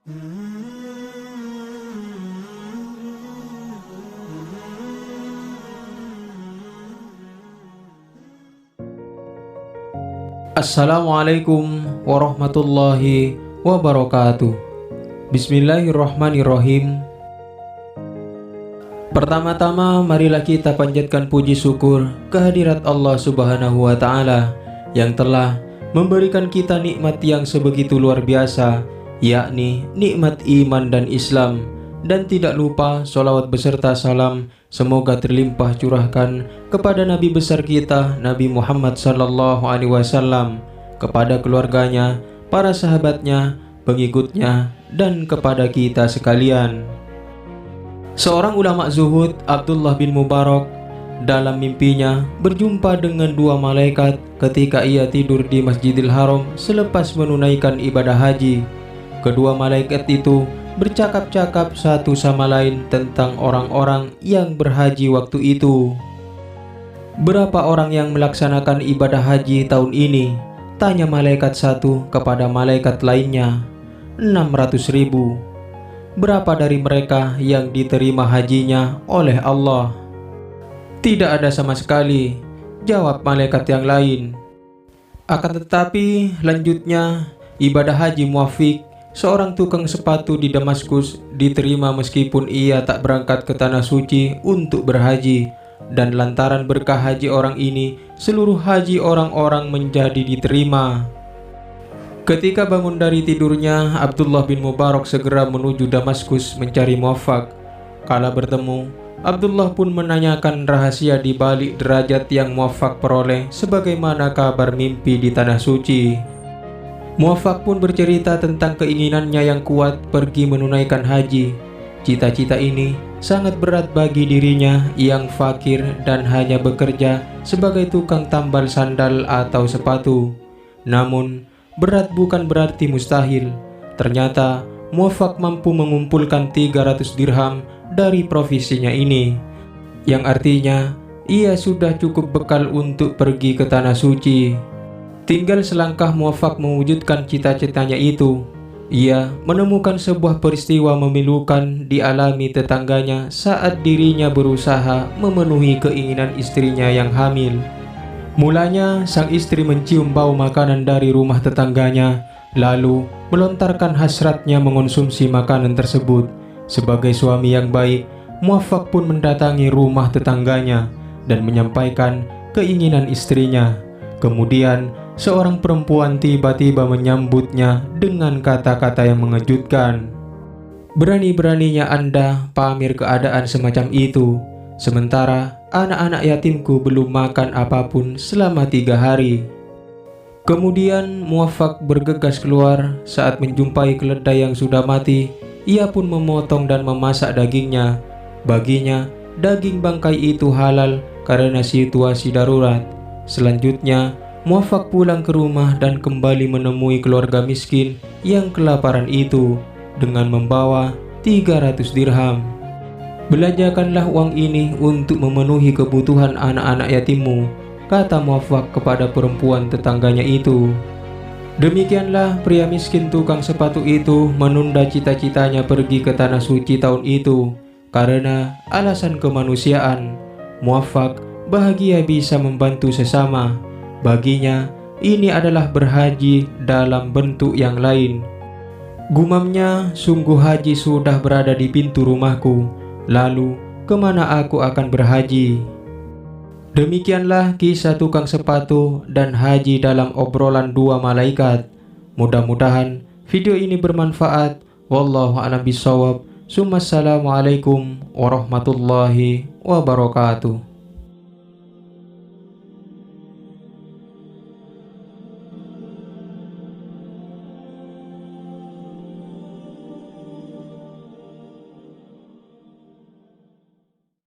Assalamualaikum warahmatullahi wabarakatuh. Bismillahirrahmanirrahim. Pertama-tama marilah kita panjatkan puji syukur kehadirat Allah Subhanahu wa Ta'ala yang telah memberikan kita nikmat yang sebegitu luar biasa, yakni nikmat iman dan Islam. Dan tidak lupa sholawat beserta salam semoga terlimpah curahkan kepada Nabi besar kita Nabi Muhammad sallallahu alaihi wasallam, kepada keluarganya, para sahabatnya, pengikutnya, dan kepada kita sekalian. Seorang ulama zuhud, Abdullah bin Mubarak, dalam mimpinya berjumpa dengan dua malaikat ketika ia tidur di Masjidil Haram selepas menunaikan ibadah haji. Kedua malaikat itu bercakap-cakap satu sama lain tentang orang-orang yang berhaji waktu itu. "Berapa orang yang melaksanakan ibadah haji tahun ini?" tanya malaikat satu kepada malaikat lainnya. 600.000. "Berapa dari mereka yang diterima hajinya oleh Allah?" "Tidak ada sama sekali," jawab malaikat yang lain. Akan tetapi lanjutnya, ibadah haji muafik, seorang tukang sepatu di Damaskus, diterima meskipun ia tak berangkat ke tanah suci untuk berhaji, dan lantaran berkah haji orang ini, seluruh haji orang-orang menjadi diterima. Ketika bangun dari tidurnya, Abdullah bin Mubarak segera menuju Damaskus mencari muwafaq. Kala bertemu, Abdullah pun menanyakan rahasia di balik derajat yang muwafaq peroleh sebagaimana kabar mimpi di tanah suci. Muwafaq pun bercerita tentang keinginannya yang kuat pergi menunaikan haji. Cita-cita ini sangat berat bagi dirinya yang fakir dan hanya bekerja sebagai tukang tambal sandal atau sepatu. Namun, berat bukan berarti mustahil. Ternyata, Muwafaq mampu mengumpulkan 300 dirham dari profesinya ini, yang artinya ia sudah cukup bekal untuk pergi ke tanah suci. Tinggal selangkah Muwafaq mewujudkan cita-citanya itu. Ia menemukan sebuah peristiwa memilukan dialami tetangganya saat dirinya berusaha memenuhi keinginan istrinya yang hamil. Mulanya sang istri mencium bau makanan dari rumah tetangganya, lalu melontarkan hasratnya mengonsumsi makanan tersebut. Sebagai suami yang baik, Muwafaq pun mendatangi rumah tetangganya dan menyampaikan keinginan istrinya. Kemudian seorang perempuan tiba-tiba menyambutnya dengan kata-kata yang mengejutkan. "Berani-beraninya Anda pamer keadaan semacam itu, sementara anak-anak yatimku belum makan apapun selama 3 hari. Kemudian Muwafaq bergegas keluar. Saat menjumpai keledai yang sudah mati, ia pun memotong dan memasak dagingnya. Baginya, daging bangkai itu halal karena situasi darurat. Selanjutnya, Muwafaq pulang ke rumah dan kembali menemui keluarga miskin yang kelaparan itu dengan membawa 300 dirham. "Belanjakanlah uang ini untuk memenuhi kebutuhan anak-anak yatimmu," kata Muwafaq kepada perempuan tetangganya itu. Demikianlah pria miskin tukang sepatu itu menunda cita-citanya pergi ke tanah suci tahun itu karena alasan kemanusiaan. Muwafaq bahagia bisa membantu sesama. Baginya, ini adalah berhaji dalam bentuk yang lain. Gumamnya, "Sungguh haji sudah berada di pintu rumahku. Lalu, kemana aku akan berhaji?" Demikianlah kisah tukang sepatu dan haji dalam obrolan dua malaikat. Mudah-mudahan video ini bermanfaat. Wallahu a'lam bishawab. Assalamualaikum warahmatullahi wabarakatuh.